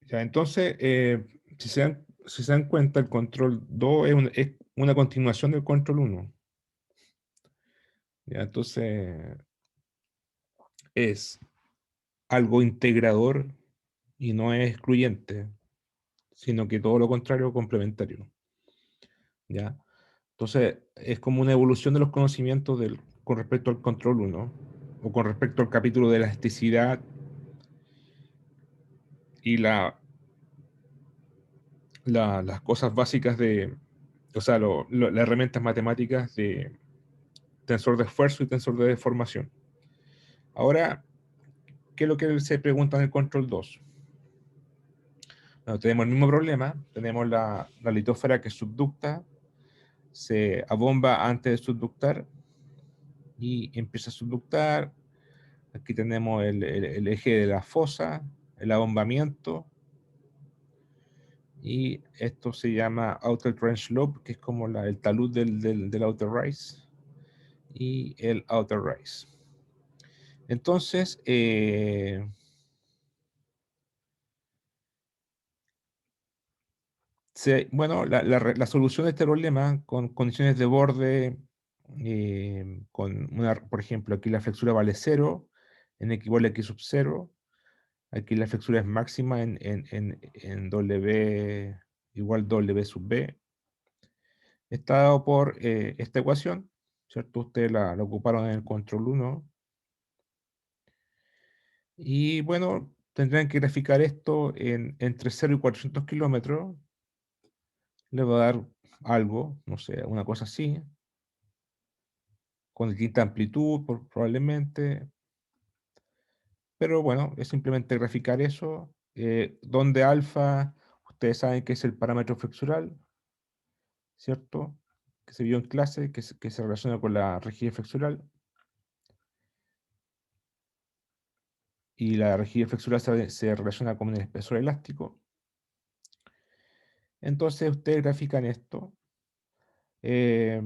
Ya, entonces, si se dan cuenta, el control 2 es una continuación del control uno. Ya, entonces, es algo integrador y no es excluyente, sino que todo lo contrario, complementario. ¿Ya? Entonces, es como una evolución de los conocimientos con respecto al control uno o con respecto al capítulo de elasticidad y las cosas básicas o sea, las herramientas matemáticas de tensor de esfuerzo y tensor de deformación. Ahora, ¿qué es lo que se pregunta en el control 2? Bueno, tenemos el mismo problema, tenemos la litósfera que es subducta, se abomba antes de subductar y empieza a subductar. Aquí tenemos el eje de la fosa, el abombamiento, y esto se llama outer trench lobe, que es como el talud del outer rise, y el outer rise. Entonces, bueno, la solución de este problema con condiciones de borde, por ejemplo, aquí la flexura vale 0, en x igual a x sub 0, aquí la flexura es máxima en W igual W sub B, está dado por esta ecuación, ¿cierto? Ustedes la ocuparon en el control 1, y bueno, tendrán que graficar esto entre 0 y 400 kilómetros, le va a dar algo, no sé, una cosa así, con distinta amplitud probablemente, pero bueno, es simplemente graficar eso, donde alfa, ustedes saben que es el parámetro flexural, ¿cierto? Que se vio en clase, que se relaciona con la rigidez flexural, y la rigidez flexural se relaciona con el espesor elástico. Entonces ustedes grafican esto eh,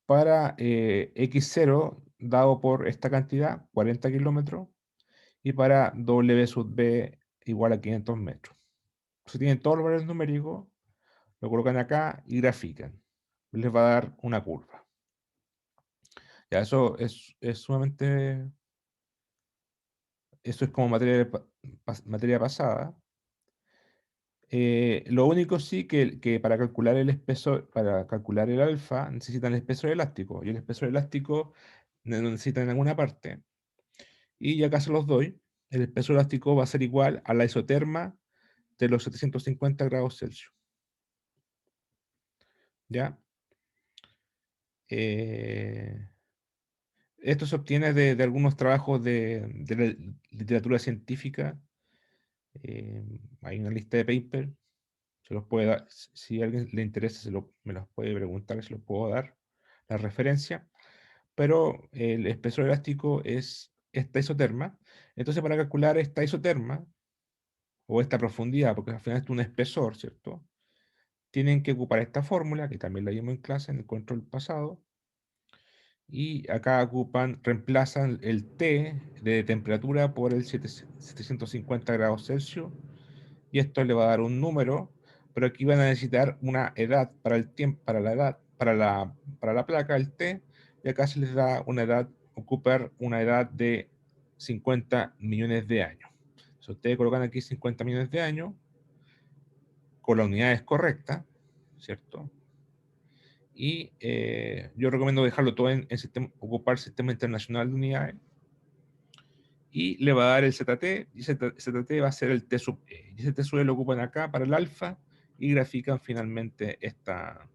para x0 dado por esta cantidad, 40 kilómetros, y para W sub B igual a 500 metros. Si tienen todos los valores numéricos, lo colocan acá y grafican. Les va a dar una curva. Ya, es sumamente, eso es como materia pasada. Lo único sí que para calcular el espesor, para calcular el alfa, necesitan el espesor elástico. Y el espesor elástico lo necesitan en alguna parte. Y ya acá se los doy. El espesor elástico va a ser igual a la isoterma de los 750 grados Celsius. ¿Ya? Eh, Esto se obtiene de algunos trabajos de la literatura científica. Hay una lista de papers. Se los puede dar. Si a alguien le interesa, me los puede preguntar, se los puedo dar la referencia. Pero el espesor elástico es esta isoterma. Entonces, para calcular esta isoterma, o esta profundidad, porque al final es un espesor, ¿cierto? Tienen que ocupar esta fórmula, que también la vimos en clase en el control pasado, y acá reemplazan el T de temperatura por el 750 grados Celsius, y esto le va a dar un número, pero aquí van a necesitar una edad para el tiempo, para la edad, para la placa, el T, y acá se les da una edad, ocupar una edad de 50 millones de años. Si ustedes colocan aquí 50 millones de años, con la unidad es correcta, ¿cierto? Y yo recomiendo dejarlo todo ocupar el Sistema Internacional de Unidades, y le va a dar el ZT, y ZT va a ser el T sub E. Y ese T sub E lo ocupan acá para el alfa, y grafican finalmente esta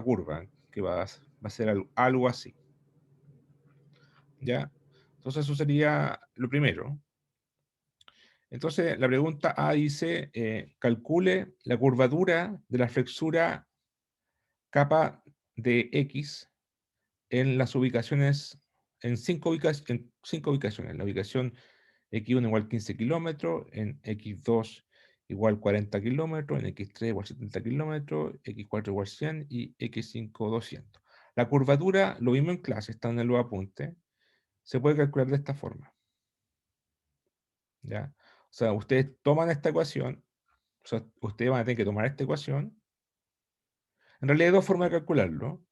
curva, que va a ser algo así. ¿Ya? Entonces eso sería lo primero. Entonces la pregunta A dice, calcule la curvatura de la flexura capa de X en las ubicaciones, en cinco ubicaciones. La ubicación X1 igual 15 kilómetros, en X2 igual 40 kilómetros, en X3 igual 70 kilómetros, X4 igual 100 y X5 200. La curvatura, lo mismo en clase, está en el apunte, se puede calcular de esta forma. ¿Ya? O sea, ustedes toman esta ecuación, o sea, ustedes van a tener que tomar esta ecuación. En realidad hay dos formas de calcularlo.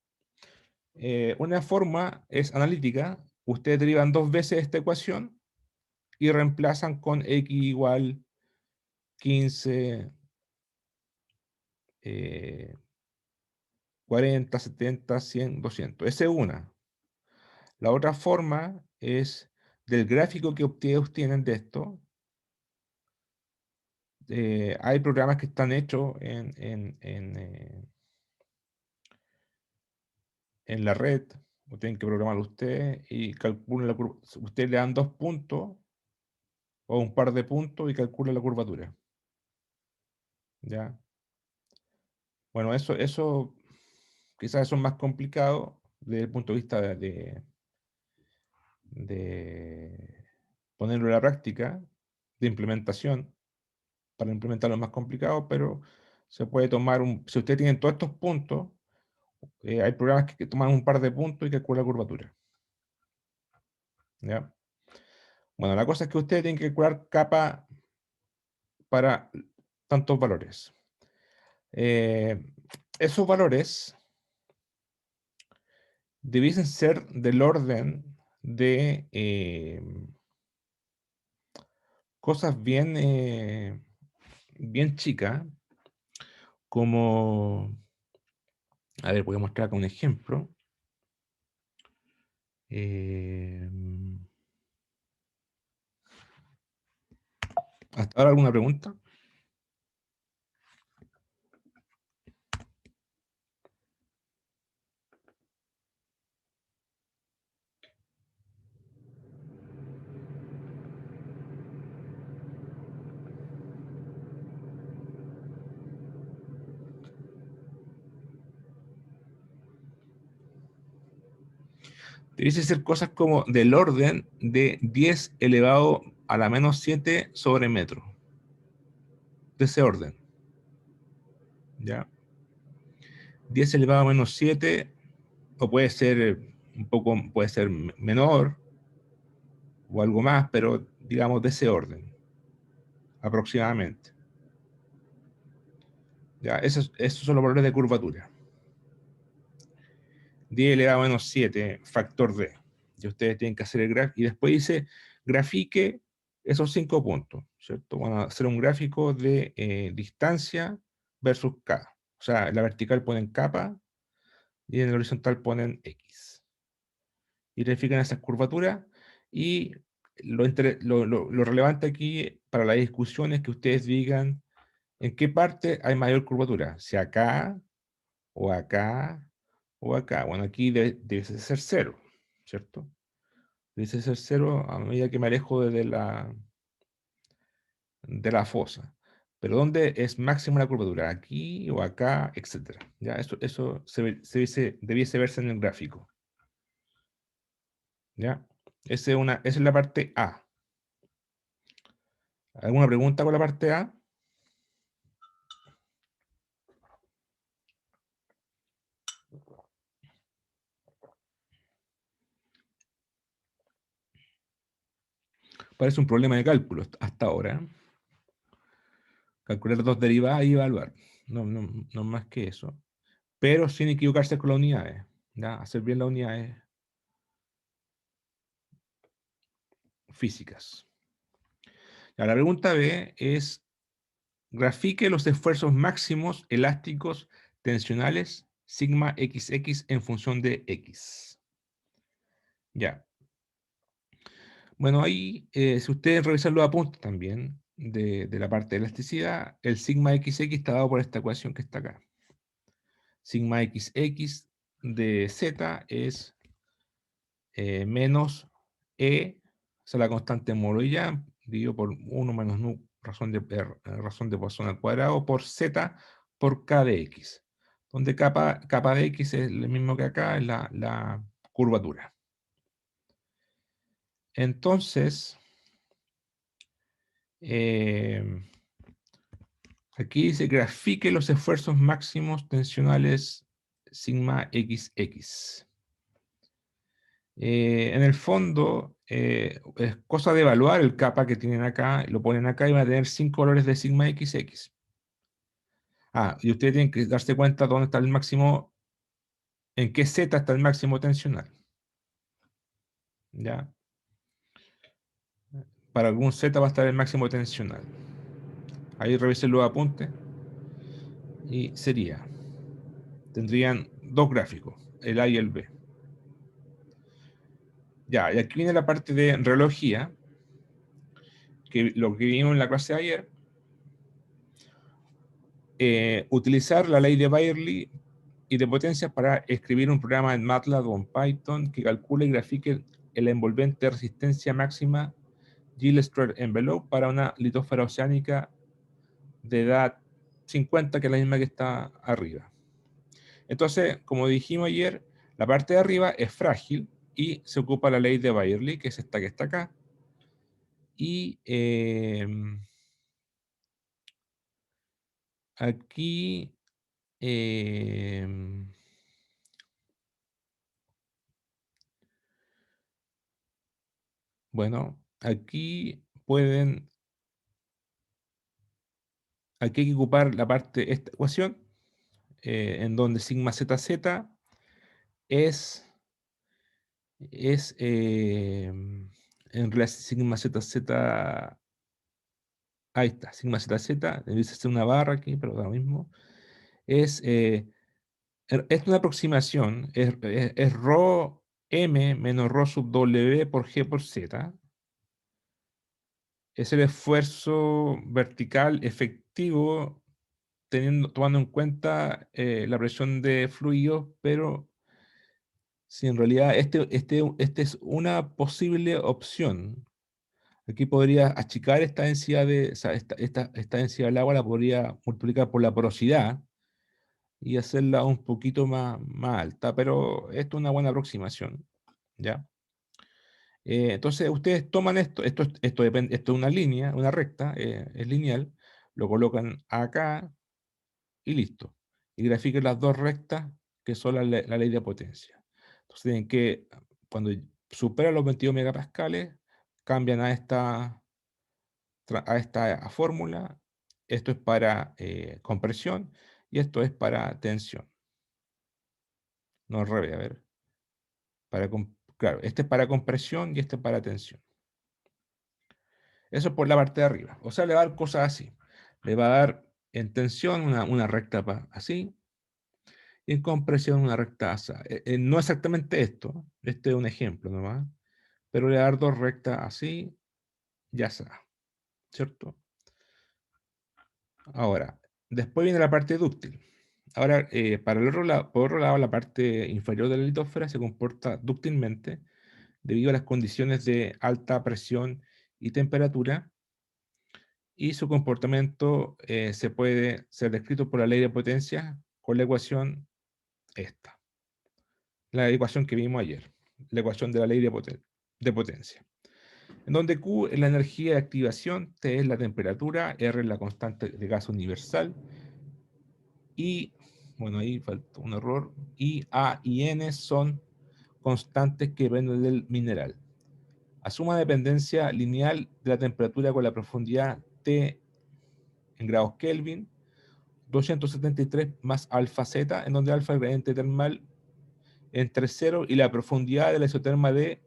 Una forma es analítica. Ustedes derivan dos veces esta ecuación y reemplazan con x igual 15, 40, 70, 100, 200. Esa es una. La otra forma es del gráfico que ustedes obtienen de esto. Hay programas que están hechos en la red, o tienen que programarlo ustedes y calculan la curva. Ustedes le dan 2 puntos o un par de puntos y calculan la curvatura. ¿Ya? Bueno, eso quizás eso es más complicado desde el punto de vista de ponerlo en la práctica, de implementación. Para implementarlo es más complicado, pero se puede tomar si ustedes tienen todos estos puntos, hay programas que toman un par de puntos y calculan la curvatura. ¿Ya? Bueno, la cosa es que ustedes tienen que calcular capa para tantos valores. Esos valores debiesen ser del orden de cosas bien chicas, como, a ver, voy a mostrar acá un ejemplo. Eh, ¿Hasta ahora alguna pregunta? Debiese ser cosas como del orden de 10 elevado a la menos 7 sobre metro. De ese orden. ¿Ya? 10 elevado a menos 7, o puede ser un poco, puede ser menor, o algo más, pero digamos de ese orden, aproximadamente. ¿Ya? Esos son los valores de curvatura. 10 elevado a menos 7, factor D. Y ustedes tienen que hacer el gráfico. Y después dice, grafique esos 5 puntos, ¿cierto? Van a hacer un gráfico de distancia versus K. O sea, en la vertical ponen capa y en la horizontal ponen X. Y verifican esas curvaturas. Y lo relevante aquí para la discusión es que ustedes digan en qué parte hay mayor curvatura. Si acá, o acá, o acá. Bueno, aquí debe ser cero, ¿cierto? Debe ser cero a medida que me alejo de la fosa. Pero ¿dónde es máxima la curvatura? Aquí o acá, etcétera. Ya, eso debiese verse en el gráfico. ¿Ya? Esa es la parte A. ¿Alguna pregunta con la parte A? Parece un problema de cálculo hasta ahora. Calcular dos derivadas y evaluar. No más que eso. Pero sin equivocarse con las unidades. ¿Ya? Hacer bien las unidades físicas. Ya, la pregunta B es, grafique los esfuerzos máximos elásticos tensionales sigma XX en función de X. Ya. Bueno, ahí, si ustedes revisan los apuntes también de la parte de elasticidad, el sigma XX está dado por esta ecuación que está acá. Sigma XX de Z es menos E, o sea, la constante Morollán, dividido por 1 menos nu, razón de Poisson al cuadrado, por Z por K de X, donde K de X es lo mismo que acá, es la curvatura. Entonces, aquí dice, grafique los esfuerzos máximos tensionales sigma XX. En el fondo, es cosa de evaluar el kappa que tienen acá, lo ponen acá y van a tener 5 valores de sigma XX. Ah, y ustedes tienen que darse cuenta dónde está el máximo, en qué z está el máximo tensional. ¿Ya? Para algún z va a estar el máximo tensional. Ahí revisen los apuntes y tendrían dos gráficos, el A y el B. Ya, y aquí viene la parte de relojía, que lo que vimos en la clase de ayer. Utilizar la ley de Byerly y de potencias para escribir un programa en MATLAB o en Python que calcule y grafique la envolvente resistencia máxima Gilles-Ströer envelope para una litósfera oceánica de edad 50, que es la misma que está arriba. Entonces, como dijimos ayer, la parte de arriba es frágil y se ocupa la ley de Byerly, que es esta que está acá. Y aquí, bueno, aquí hay que ocupar la parte, esta ecuación, en donde sigma zz es, en realidad sigma zz, ahí está, sigma zz, debe ser una barra aquí, pero da lo mismo, es, es una aproximación, es rho m menos rho sub w por g por z, es el esfuerzo vertical efectivo tomando en cuenta la presión de fluidos, pero si en realidad este es una posible opción. Aquí podría achicar esta densidad o sea, esta densidad del agua la podría multiplicar por la porosidad y hacerla un poquito más alta, pero esto es una buena aproximación, ¿ya? Entonces ustedes toman esto es una línea, una recta, es lineal, lo colocan acá y listo. Y grafiquen las dos rectas que son la ley de potencia. Entonces tienen que, cuando superan los 22 megapascales, cambian a esta fórmula. Esto es para compresión y esto es para tensión. No, al revés, a ver. Claro, este es para compresión y este es para tensión. Eso es por la parte de arriba. O sea, le va a dar cosas así. Le va a dar en tensión una recta así, y en compresión una recta asa. No exactamente esto, este es un ejemplo nomás, pero le va a dar dos rectas así, ya está, ¿cierto? Ahora, después viene la parte dúctil. Ahora, para el otro lado, por otro lado, la parte inferior de la litósfera se comporta dúctilmente debido a las condiciones de alta presión y temperatura, y su comportamiento se puede ser descrito por la ley de potencia con la ecuación esta, la ecuación que vimos ayer, la ecuación de la ley de potencia, en donde Q es la energía de activación, T es la temperatura, R es la constante de gas universal, y, bueno, ahí faltó un error, y A y N son constantes que dependen del mineral. Asuma dependencia lineal de la temperatura con la profundidad T en grados Kelvin, 273 más alfa z, en donde alfa es el gradiente termal entre 0 y la profundidad de la isoterma de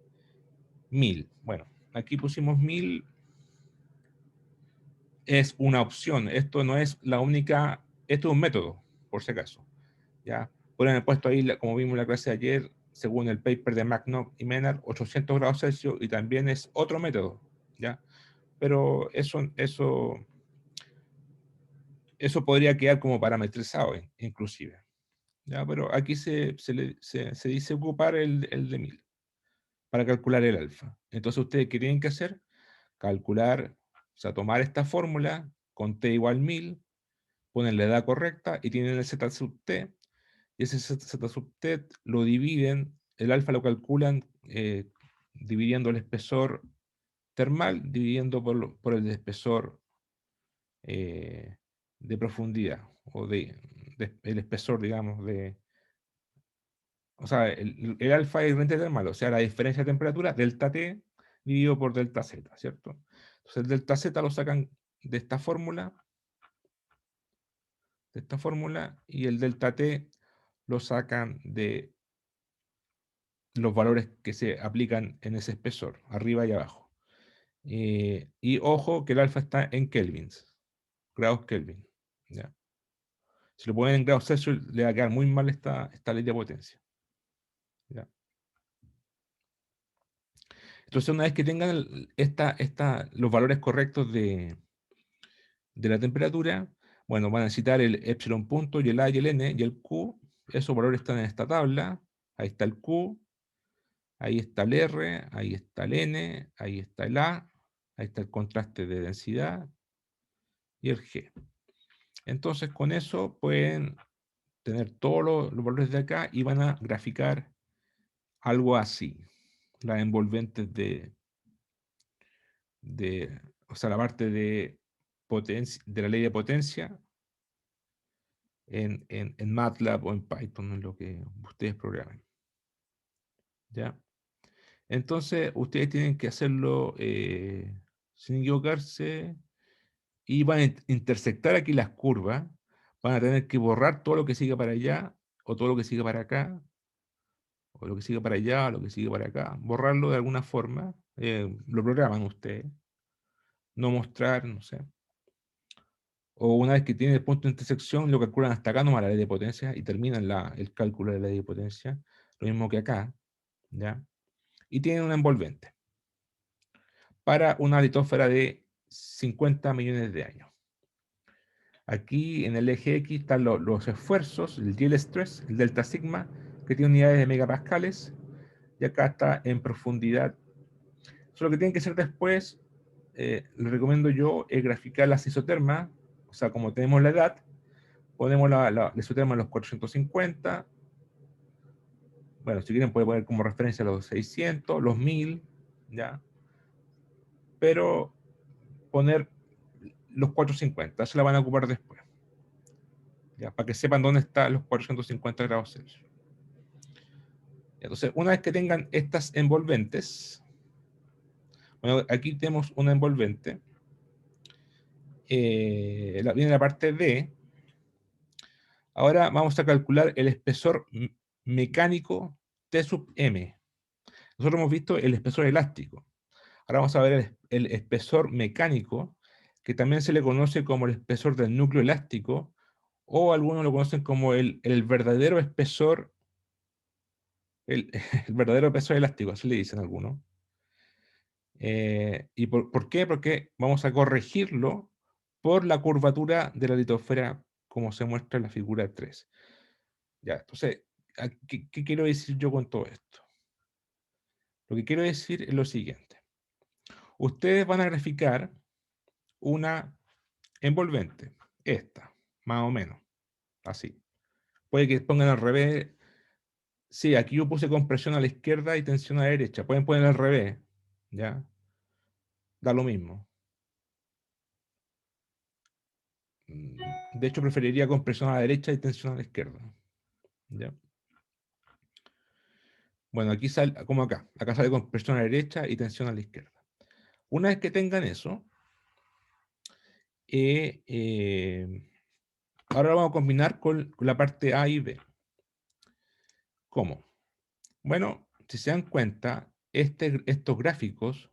1000. Bueno, aquí pusimos 1000, es una opción. Esto no es la única, esto es un método, por si acaso. ¿Ya? Pueden haber puesto ahí, como vimos en la clase de ayer, según el paper de McNock y Menard, 800 grados Celsius, y también es otro método. ¿Ya? Pero eso podría quedar como parametrizado, inclusive. ¿Ya? Pero aquí se dice ocupar el de 1000 para calcular el alfa. Entonces, ¿ustedes qué tienen que hacer? Calcular, o sea, tomar esta fórmula con t igual 1000, ponen la edad correcta y tienen el z sub t, y ese z sub t lo dividen, el alfa lo calculan dividiendo el espesor termal, dividiendo por el espesor eh, de profundidad, o el espesor, digamos, o sea, el alfa es corriente termal, o sea, la diferencia de temperatura, delta T dividido por delta Z, ¿cierto? Entonces el delta Z lo sacan de esta fórmula, y el delta T lo sacan de los valores que se aplican en ese espesor, arriba y abajo. Y ojo que el alfa está en kelvins, grados Kelvin. ¿Ya? Si lo ponen en grados Celsius, le va a quedar muy mal esta ley de potencia. ¿Ya? Entonces, una vez que tengan los valores correctos de la temperatura, bueno, van a necesitar el epsilon punto y el A y el N y el Q. Esos valores están en esta tabla. Ahí está el Q, ahí está el R, ahí está el N, ahí está el A, ahí está el contraste de densidad y el G. Entonces, con eso pueden tener todos los valores de acá y van a graficar algo así. Las envolventes o sea, la parte de potencia, de la ley de potencia en MATLAB o en Python, en lo que ustedes programen. ¿Ya? Entonces, ustedes tienen que hacerlo sin equivocarse y van a intersectar aquí las curvas. Van a tener que borrar todo lo que siga para allá o todo lo que siga para acá o lo que sigue para allá, o lo que sigue para acá, borrarlo de alguna forma, lo programan ustedes, no mostrar, no sé. O una vez que tiene el punto de intersección, lo calculan hasta acá nomás la ley de potencia y terminan el cálculo de la ley de potencia, lo mismo que acá, ¿ya? Y tienen una envolvente para una litósfera de 50 millones de años. Aquí en el eje X están los esfuerzos, el yield stress, el delta sigma, que tiene unidades de megapascales, y acá está en profundidad. Eso lo que tienen que hacer después, les recomiendo yo, es graficar las isotermas, o sea, como tenemos la edad, ponemos la isoterma en los 450, bueno, si quieren pueden poner como referencia los 600, los 1000, ¿ya? Pero poner los 450, se la van a ocupar después, ¿ya? Para que sepan dónde están los 450 grados Celsius. Entonces, una vez que tengan estas envolventes, bueno, aquí tenemos una envolvente, viene la parte D. Ahora vamos a calcular el espesor mecánico T sub m. Nosotros hemos visto el espesor elástico. Ahora vamos a ver el espesor mecánico, que también se le conoce como el espesor del núcleo elástico, o algunos lo conocen como el verdadero espesor, el, el verdadero espesor elástico, así le dicen algunos. ¿Y por qué? Porque vamos a corregirlo por la curvatura de la litosfera, como se muestra en la figura 3. Ya, entonces, ¿qué quiero decir yo con todo esto? Lo que quiero decir es lo siguiente. Ustedes van a graficar una envolvente, esta, más o menos, así. Puede que pongan al revés. Sí, aquí yo puse compresión a la izquierda y tensión a la derecha. Pueden poner al revés, ¿ya? Da lo mismo. De hecho, preferiría compresión a la derecha y tensión a la izquierda, ¿ya? Bueno, aquí sale, como acá. Acá sale compresión a la derecha y tensión a la izquierda. Una vez que tengan eso, ahora lo vamos a combinar con la parte A y B. ¿Cómo? Bueno, si se dan cuenta, estos gráficos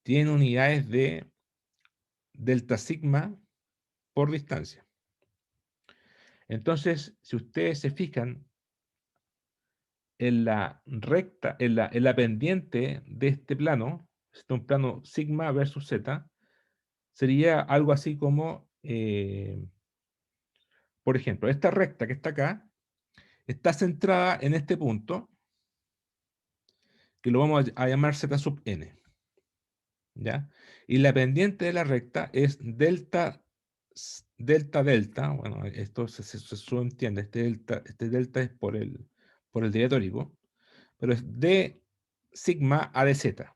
tienen unidades de delta sigma por distancia. Entonces, si ustedes se fijan en la recta, en la pendiente de este plano, este es un plano sigma versus z, sería algo así como, por ejemplo, esta recta que está acá, está centrada en este punto, que lo vamos a llamar z sub n, ¿ya? Y la pendiente de la recta es delta, delta, delta, bueno, esto se subentiende, este delta es por el diatórico, pero es de sigma a de z,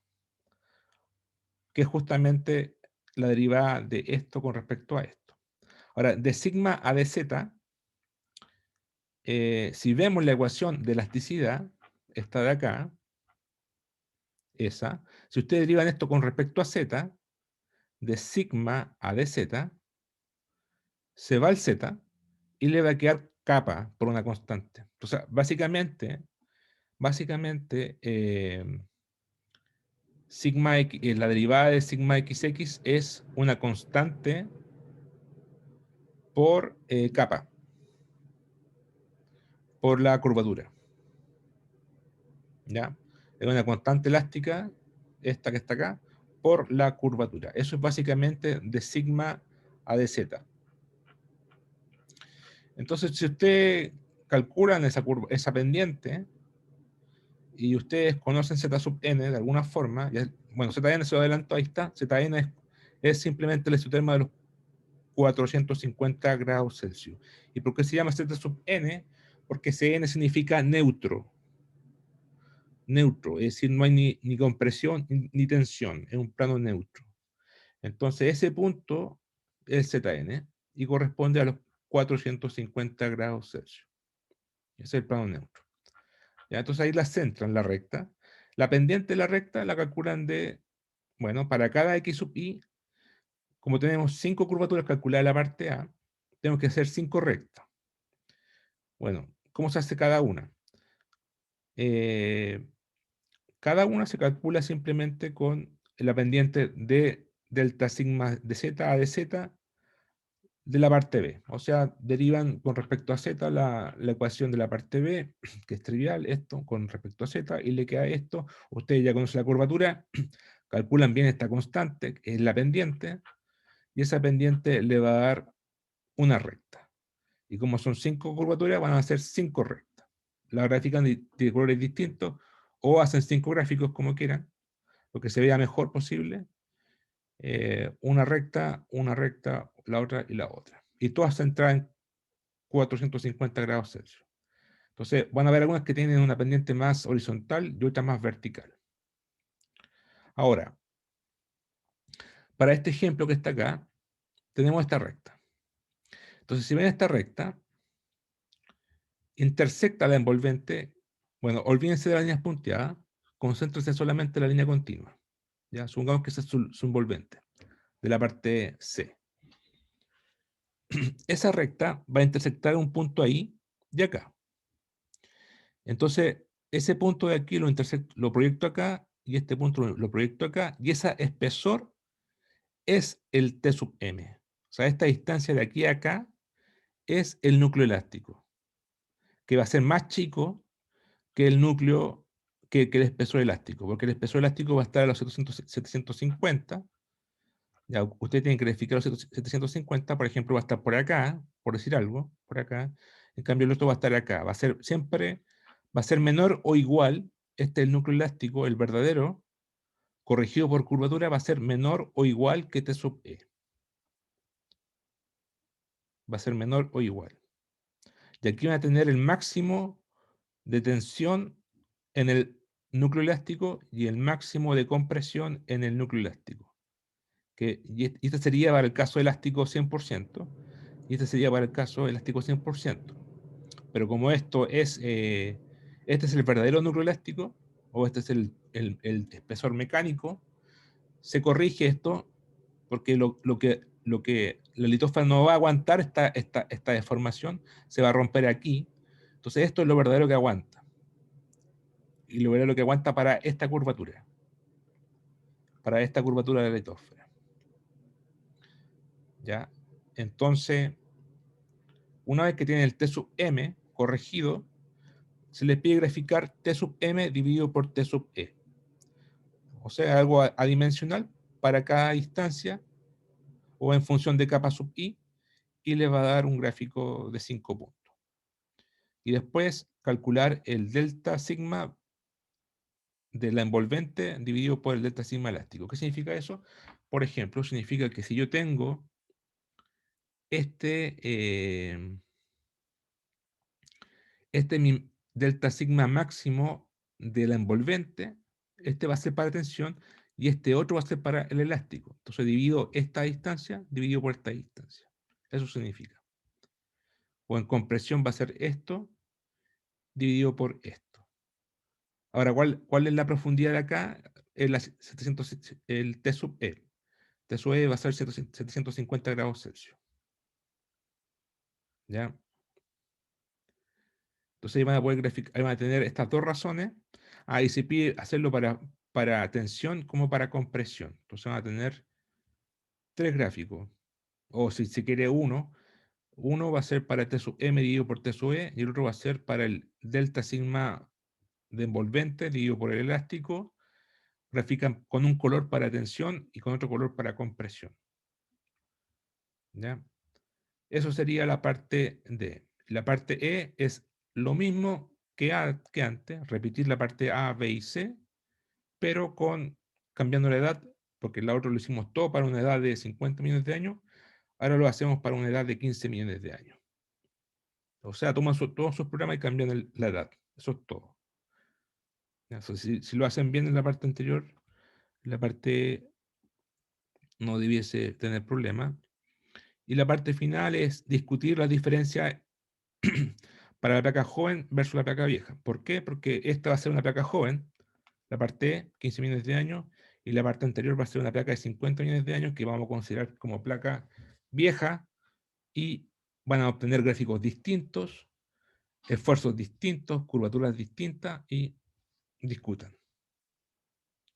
que es justamente la derivada de esto con respecto a esto. Ahora, de sigma a de z, si vemos la ecuación de elasticidad, esta de acá, esa, si ustedes derivan esto con respecto a z, de sigma a dz, se va el z y le va a quedar capa por una constante. O sea, básicamente, sigma x, la derivada de sigma xx es una constante por capa, por la curvatura. ¿Ya? Es una constante elástica, esta que está acá, por la curvatura. Eso es básicamente de sigma a dz. Entonces, si ustedes calculan esa pendiente, y ustedes conocen z sub n de alguna forma, bueno, zn se lo adelanto, ahí está, zn es simplemente el isotermo de los 450 grados Celsius. ¿Y por qué se llama z sub n? Porque Cn significa neutro. Neutro, es decir, no hay ni compresión ni tensión, es un plano neutro. Entonces, ese punto es Zn y corresponde a los 450 grados Celsius. Ese es el plano neutro. ¿Ya? Entonces ahí la centran la recta. La pendiente de la recta la calculan bueno, para cada x sub i, como tenemos 5 curvaturas calculadas en la parte A, tenemos que hacer 5 rectas. Bueno, ¿cómo se hace cada una? Cada una se calcula simplemente con la pendiente de delta sigma de z a de z de la parte B. O sea, derivan con respecto a z la ecuación de la parte B, que es trivial, esto con respecto a z, y le queda esto. Ustedes ya conocen la curvatura, calculan bien esta constante, que es la pendiente, y esa pendiente le va a dar una recta. Y como son 5 curvaturas, van a ser 5 rectas. La grafican de colores distintos, o hacen 5 gráficos como quieran, lo que se vea mejor posible. Una recta, la otra y la otra. Y todas centradas en 450 grados Celsius. Entonces, van a haber algunas que tienen una pendiente más horizontal y otras más vertical. Ahora, para este ejemplo que está acá, tenemos esta recta. Entonces, si ven esta recta, intersecta la envolvente. Bueno, olvídense de las líneas punteadas, concéntrense solamente en la línea continua. ¿Ya? Supongamos que esa es su envolvente, de la parte C. Esa recta va a intersectar un punto ahí y acá. Entonces, ese punto de aquí lo proyecto acá, y este punto lo proyecto acá, y ese espesor es el T sub m. O sea, esta distancia de aquí a acá es el núcleo elástico, que va a ser más chico que el núcleo, que el espesor elástico, porque el espesor elástico va a estar a los 750. Ya, usted tiene que verificar los 750, por ejemplo, va a estar por acá, por decir algo, por acá. En cambio, el otro va a estar acá. Va a ser siempre, va a ser menor o igual. Este es el núcleo elástico, el verdadero, corregido por curvatura, va a ser menor o igual que T sub E. Va a ser menor o igual. Y aquí van a tener el máximo de tensión en el núcleo elástico y el máximo de compresión en el núcleo elástico. Y este sería para el caso elástico 100%, y este sería para el caso elástico 100%. Pero como este es el verdadero núcleo elástico, o este es el espesor mecánico, se corrige esto porque lo que la litósfera no va a aguantar esta deformación, se va a romper aquí. Entonces esto es lo verdadero que aguanta. Y lo verdadero que aguanta para esta curvatura de la litósfera. ¿Ya? Entonces, una vez que tiene el T sub m corregido, se le pide graficar T sub m dividido por T sub e. O sea, algo adimensional para cada instancia o en función de capa sub i, y le va a dar un gráfico de 5 puntos. Y después calcular el delta sigma de la envolvente dividido por el delta sigma elástico. ¿Qué significa eso? Por ejemplo, significa que si yo tengo este mi delta sigma máximo de la envolvente, este va a ser para tensión y este otro va a ser para el elástico. Entonces divido esta distancia dividido por esta distancia. Eso significa. O en compresión va a ser esto dividido por esto. Ahora, ¿cuál es la profundidad de acá? Es la 700, el T sub E. T sub E va a ser 750 grados Celsius. ¿Ya? Entonces ahí van a poder ahí van a tener estas dos razones. Ahí se pide hacerlo para tensión como para compresión. Entonces van a tener tres gráficos. O si se quiere uno va a ser para T sub E dividido por T sub E y el otro va a ser para el delta sigma de envolvente dividido por el elástico. Grafican con un color para tensión y con otro color para compresión. ¿Ya? Eso sería la parte D. La parte E es lo mismo que antes, repetir la parte A, B y C, pero cambiando la edad, porque la otra lo hicimos todo para una edad de 50 millones de años, ahora lo hacemos para una edad de 15 millones de años. O sea, toman todos sus programas y cambian la edad. Eso es todo. Si lo hacen bien en la parte anterior, la parte no debiese tener problemas. Y la parte final es discutir las diferencias para la placa joven versus la placa vieja. ¿Por qué? Porque esta va a ser una placa joven, la parte E, 15 millones de años, y la parte anterior va a ser una placa de 50 millones de años que vamos a considerar como placa vieja y van a obtener gráficos distintos, esfuerzos distintos, curvaturas distintas y discutan.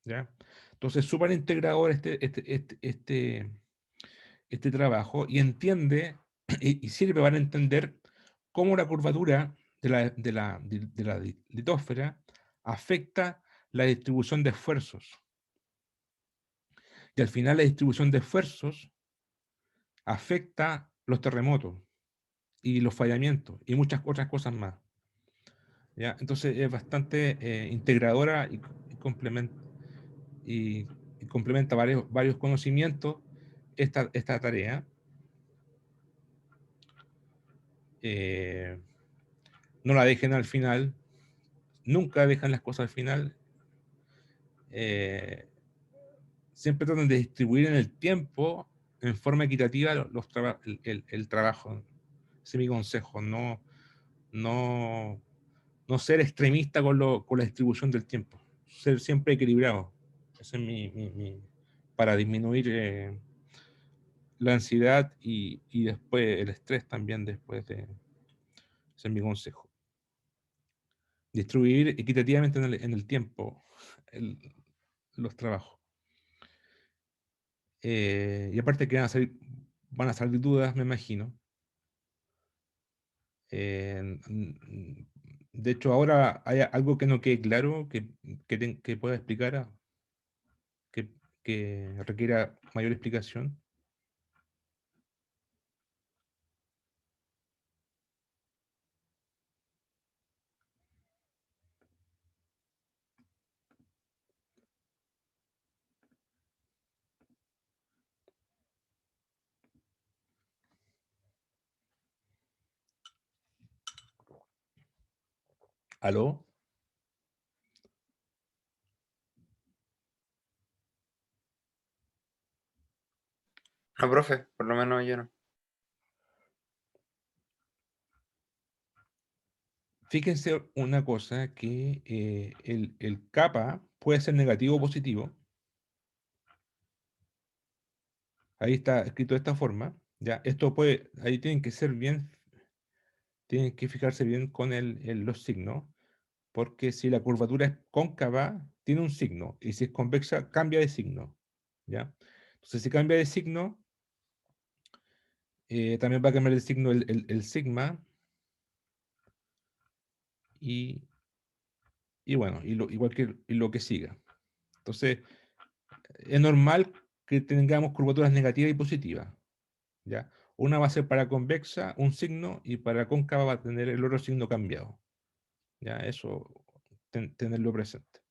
¿Ya? Entonces, súper integrador este trabajo y entiende y sirve para entender cómo la curvatura de la litósfera afecta la distribución de esfuerzos. Y al final la distribución de esfuerzos afecta los terremotos y los fallamientos y muchas otras cosas más. ¿Ya? Entonces es bastante integradora y complementa varios conocimientos esta tarea. Eh, no la dejen al final, nunca dejan las cosas al final. Eh, Siempre tratan de distribuir en el tiempo en forma equitativa el trabajo. Ese es mi consejo, no, no ser extremista con la distribución del tiempo, ser siempre equilibrado. Ese es para disminuir la ansiedad y después el estrés también después de... Ese es mi consejo. Distribuir equitativamente en el tiempo los trabajos. Y aparte que van a salir dudas, me imagino. De hecho, ahora hay algo que no quede claro, que pueda explicar, que, que requiera mayor explicación. ¿Aló? No, profe, por lo menos yo no. Fíjense una cosa, que el kappa puede ser negativo o positivo. Ahí está escrito de esta forma. Ya, ahí tienen que fijarse bien con los signos, porque si la curvatura es cóncava, tiene un signo, y si es convexa, cambia de signo. ¿Ya? Entonces, si cambia de signo, también va a cambiar de signo el sigma, y, y bueno, y lo que siga. Entonces, es normal que tengamos curvaturas negativas y positivas. ¿Ya? Una va a ser para convexa, un signo, y para cóncava va a tener el otro signo cambiado. ¿Ya? Eso, tenerlo presente.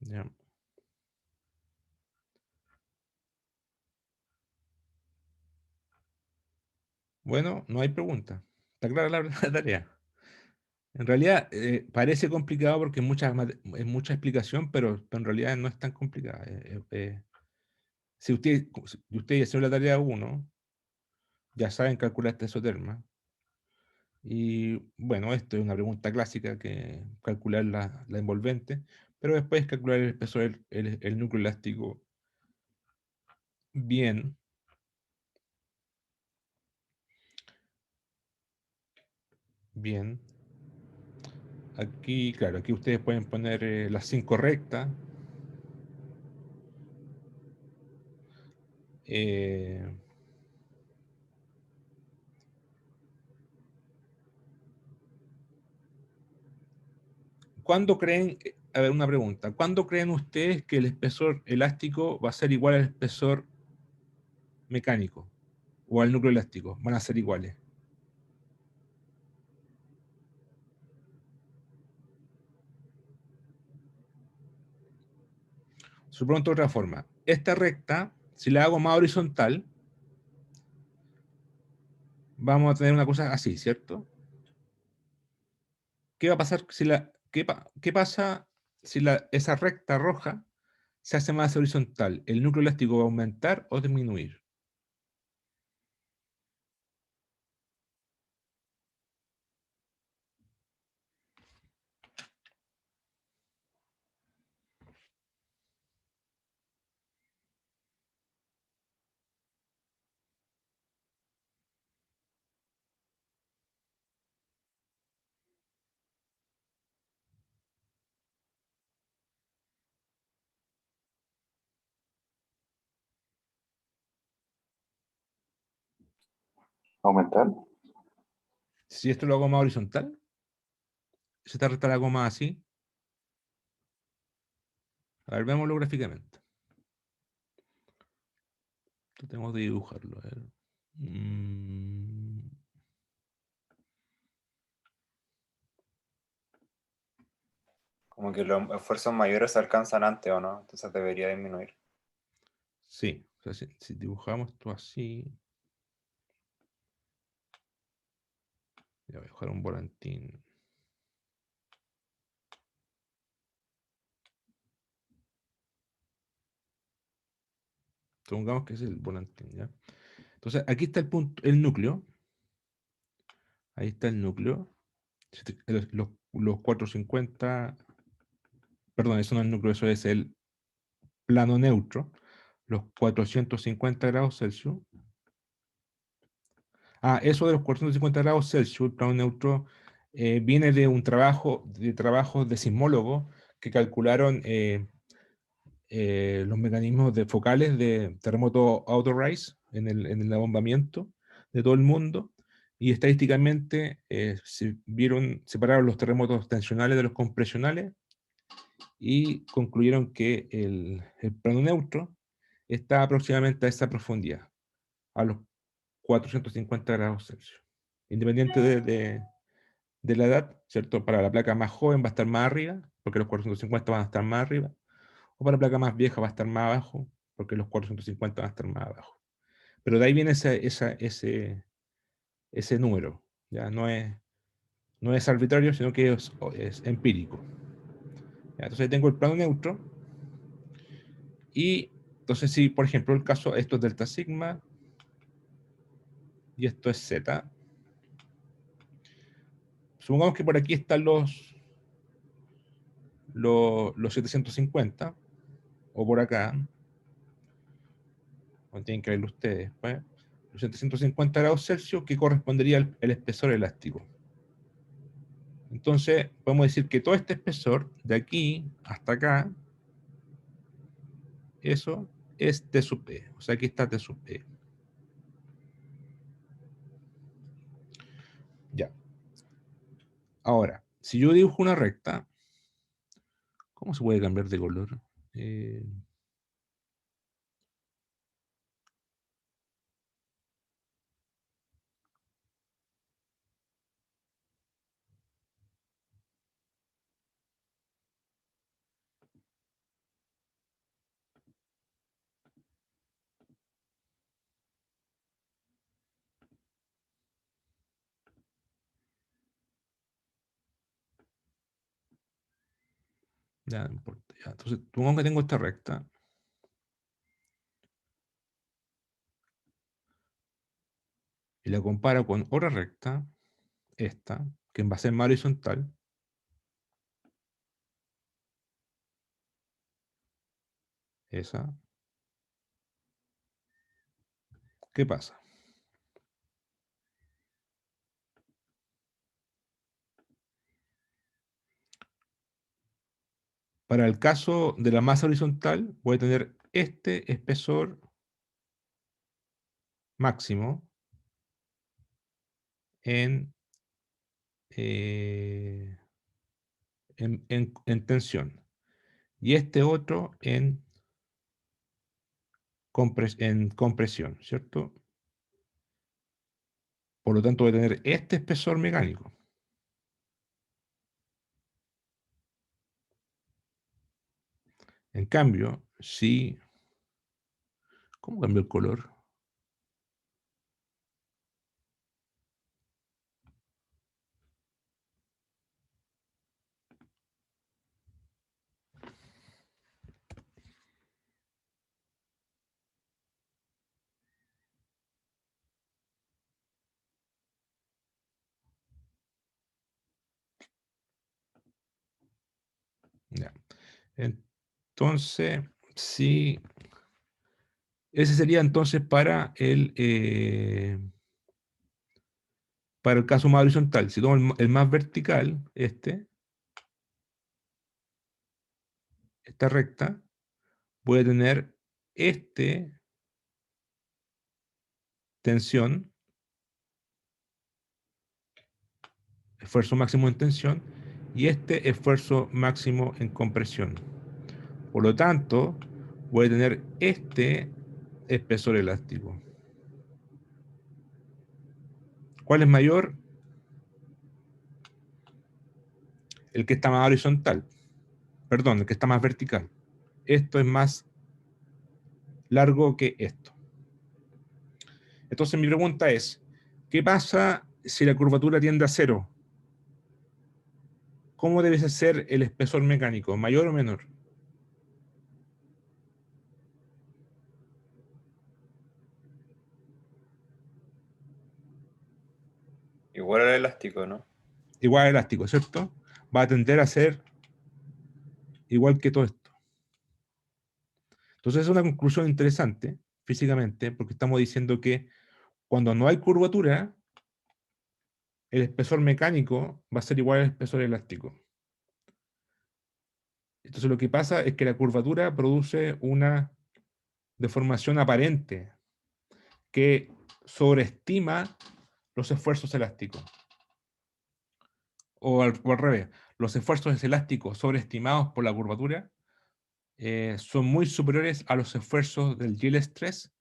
¿Ya? Bueno, no hay pregunta. Está clara la, la tarea. En realidad parece complicado porque es mucha explicación, pero en realidad no es tan complicada. Si usted hizo la tarea uno, ya saben calcular este isoterma. Y bueno, esto es una pregunta clásica, que calcular la envolvente, pero después calcular el espesor el núcleo elástico bien. Bien. Aquí, claro, aquí ustedes pueden poner las 5 rectas. Eh, ¿Cuándo creen, a ver, una pregunta, ¿cuándo creen ustedes que el espesor elástico va a ser igual al espesor mecánico o al núcleo elástico? Van a ser iguales. Supongo de otra forma. Esta recta, si la hago más horizontal, vamos a tener una cosa así, ¿cierto? ¿Qué va a pasar si qué pasa si esa recta roja se hace más horizontal? ¿El núcleo elástico va a aumentar o disminuir? Aumentar. Si esto lo hago más horizontal, si esta recta la hago más así, a ver, veámoslo gráficamente. Esto tengo que dibujarlo. A ver. Mm, Como que los esfuerzos mayores se alcanzan antes, ¿o no? Entonces debería disminuir. sí, o sea, si dibujamos esto así, voy a dibujar un volantín. Supongamos que es el volantín, ¿ya? Entonces, aquí está el punto, el núcleo. Ahí está el núcleo. Los 450, perdón, eso no es el núcleo, eso es el plano neutro. Los 450 grados Celsius. Ah, eso de los 450 grados Celsius, el plano neutro, viene de un trabajo, de trabajos de sismólogos que calcularon los mecanismos focales de terremoto auto-rise en el abombamiento de todo el mundo, y estadísticamente separaron los terremotos tensionales de los compresionales y concluyeron que el plano neutro está aproximadamente a esa profundidad, a los 450 grados Celsius. Independiente de la edad, ¿cierto? Para la placa más joven va a estar más arriba, porque los 450 van a estar más arriba, o para la placa más vieja va a estar más abajo, porque los 450 van a estar más abajo. Pero de ahí viene ese número, ¿ya? No es arbitrario, sino que es empírico. ¿Ya? Entonces ahí tengo el plano neutro, y entonces si, por ejemplo, el caso, esto es delta sigma, y esto es z. Supongamos que por aquí están los 750, o por acá, o tienen que verlo ustedes, pues, los 750 grados Celsius, que correspondería al espesor elástico. Entonces, podemos decir que todo este espesor, de aquí hasta acá, eso es T sub E. O sea, aquí está T sub E. Ya. Ahora, si yo dibujo una recta, ¿cómo se puede cambiar de color? Eh, ya no importa. Ya. Entonces, supongamos que tengo esta recta. y la comparo con otra recta, esta, que va a ser más horizontal, esa, ¿qué pasa? Para el caso de la masa horizontal, voy a tener este espesor máximo en, eh, en tensión y este otro en compresión, ¿cierto? Por lo tanto, voy a tener este espesor mecánico. En cambio, si... ¿Cómo cambió el color? Ya. Entonces, si... Ese sería entonces para el caso más horizontal. Si tomo el más vertical, esta recta, voy a tener tensión, esfuerzo máximo en tensión, y este esfuerzo máximo en compresión. Por lo tanto, voy a tener este espesor elástico. ¿Cuál es mayor? El que está más horizontal. Perdón, el que está más vertical. Esto es más largo que esto. Entonces mi pregunta es, ¿qué pasa si la curvatura tiende a cero? ¿Cómo debe ser el espesor mecánico? ¿Mayor o menor? Igual al elástico, ¿no? Igual elástico, ¿cierto? Va a tender a ser igual que todo esto. Entonces es una conclusión interesante físicamente porque estamos diciendo que cuando no hay curvatura, el espesor mecánico va a ser igual al espesor elástico. Entonces lo que pasa es que la curvatura produce una deformación aparente que sobreestima los esfuerzos elásticos. O al revés, los esfuerzos elásticos sobreestimados por la curvatura son muy superiores a los esfuerzos del yield stress,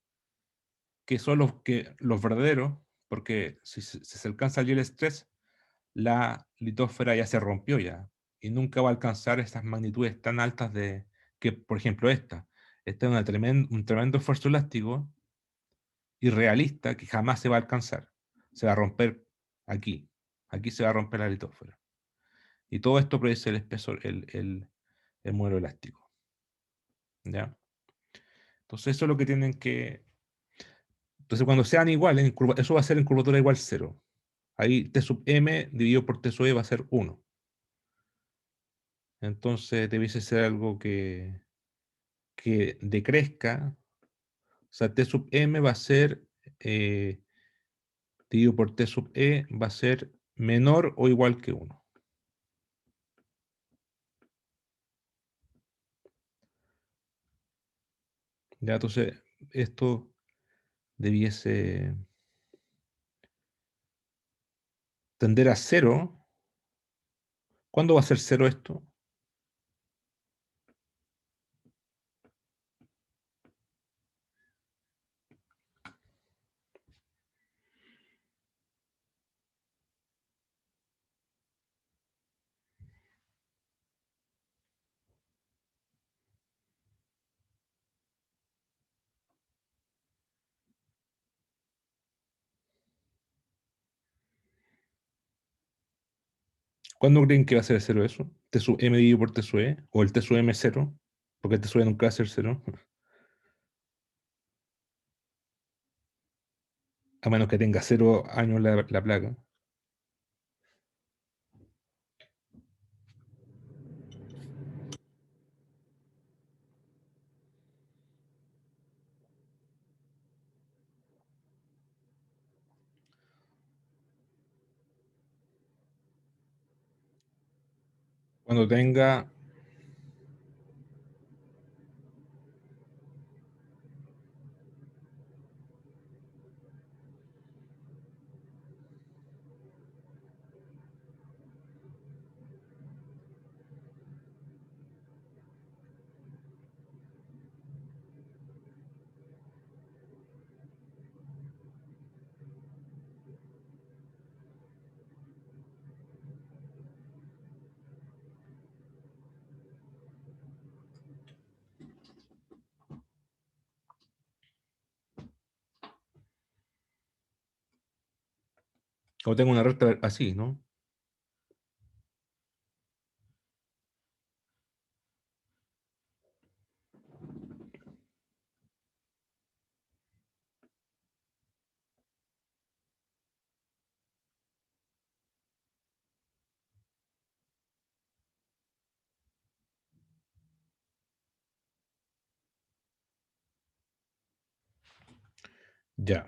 que son los verdaderos, porque si se alcanza el yield stress, la litósfera ya se rompió ya, y nunca va a alcanzar esas magnitudes tan altas que, por ejemplo, esta. Este es un tremendo esfuerzo elástico irrealista que jamás se va a alcanzar. Se va a romper aquí. Aquí se va a romper la litósfera. Y todo esto produce el espesor, el modelo elástico. ¿Ya? Entonces eso es lo que tienen que... Entonces cuando sean iguales, eso va a ser en curvatura igual 0. Ahí T sub m dividido por T sub e va a ser 1. Entonces debiese ser algo que decrezca. O sea, T sub m va a ser eh, dividido por T sub e va a ser menor o igual que 1. Ya, entonces esto debiese tender a 0. ¿Cuándo va a ser 0 esto? ¿Cuándo creen que va a ser 0 eso? ¿T sub m dividido por T sub e? ¿O el T sub m 0? Porque el T sub e nunca va a ser 0. a menos que tenga 0 años la placa. Cuando tenga una recta así, ¿no? Ya.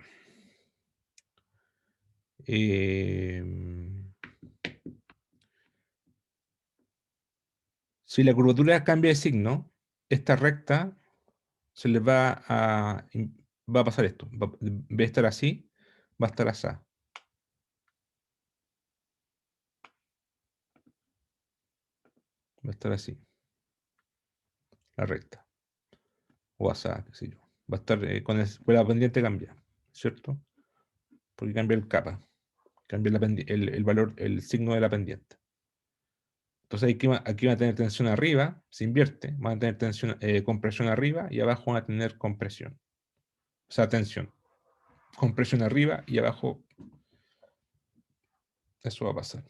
Si la curvatura cambia de signo, esta recta se le va a pasar esto. En vez de estar así, va a estar así. Va a estar así, la recta. O así, qué sé yo. Va a estar con la pendiente cambia, ¿cierto? Porque cambia el capa. Cambia el valor, el signo de la pendiente. Entonces aquí van a tener tensión arriba, se invierte, van a tener compresión arriba y abajo van a tener compresión. O sea, tensión. Compresión arriba y abajo, eso va a pasar.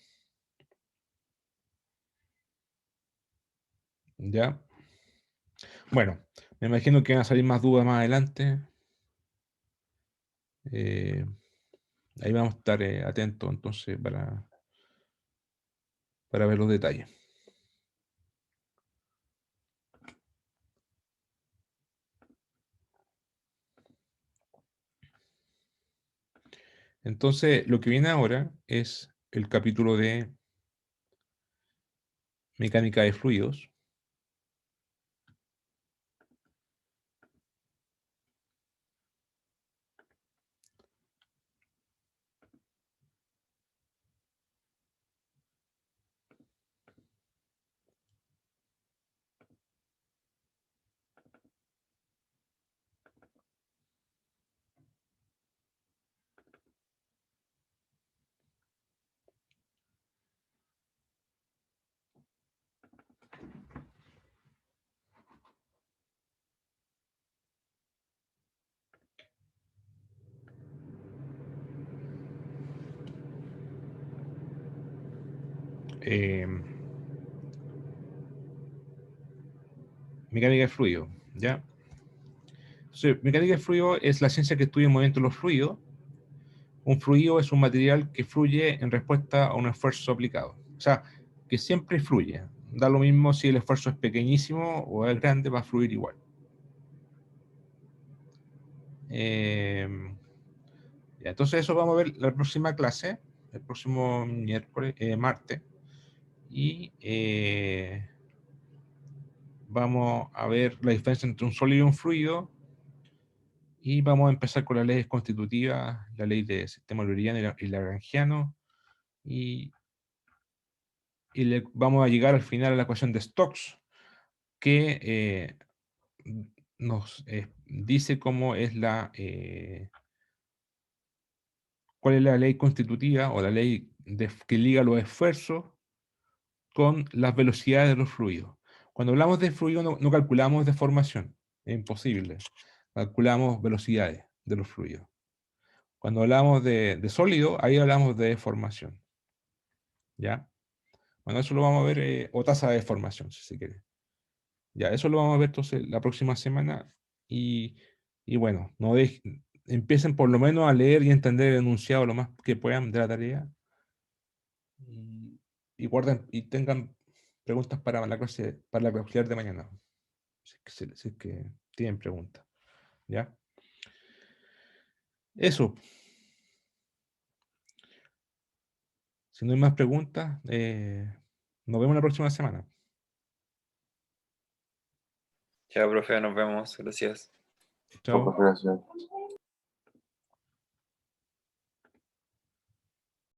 ¿Ya? Bueno, me imagino que van a salir más dudas más adelante. Eh, Ahí vamos a estar atentos entonces para ver los detalles. Entonces, lo que viene ahora es el capítulo de mecánica de fluidos. eh, Mecánica de fluido, ¿ya? Entonces, mecánica de fluido es la ciencia que estudia el movimiento de los fluidos. Un fluido es un material que fluye en respuesta a un esfuerzo aplicado. O sea, que siempre fluye. Da lo mismo si el esfuerzo es pequeñísimo o es grande, va a fluir igual. Eh, entonces eso vamos a ver la próxima clase, el próximo martes. Y vamos a ver la diferencia entre un sólido y un fluido. Y vamos a empezar con las leyes constitutivas, la ley de sistema euleriano y lagrangiano. Y vamos a llegar al final a la ecuación de Stokes, que nos dice cuál es la ley constitutiva o la ley que liga los esfuerzos con las velocidades de los fluidos. Cuando hablamos de fluido no calculamos deformación, es imposible. Calculamos velocidades de los fluidos. Cuando hablamos de sólido, ahí hablamos de deformación. ¿Ya? Bueno, eso lo vamos a ver, o tasa de deformación, si se quiere. Ya, eso lo vamos a ver entonces la próxima semana. Y bueno, empiecen por lo menos a leer y entender el enunciado lo más que puedan de la tarea. Y guarden y tengan preguntas para la clase, para la auxiliar de mañana. Si es que tienen preguntas. ¿Ya? Eso. Si no hay más preguntas, nos vemos la próxima semana. Ya, profe, nos vemos. Gracias. Chao. Gracias.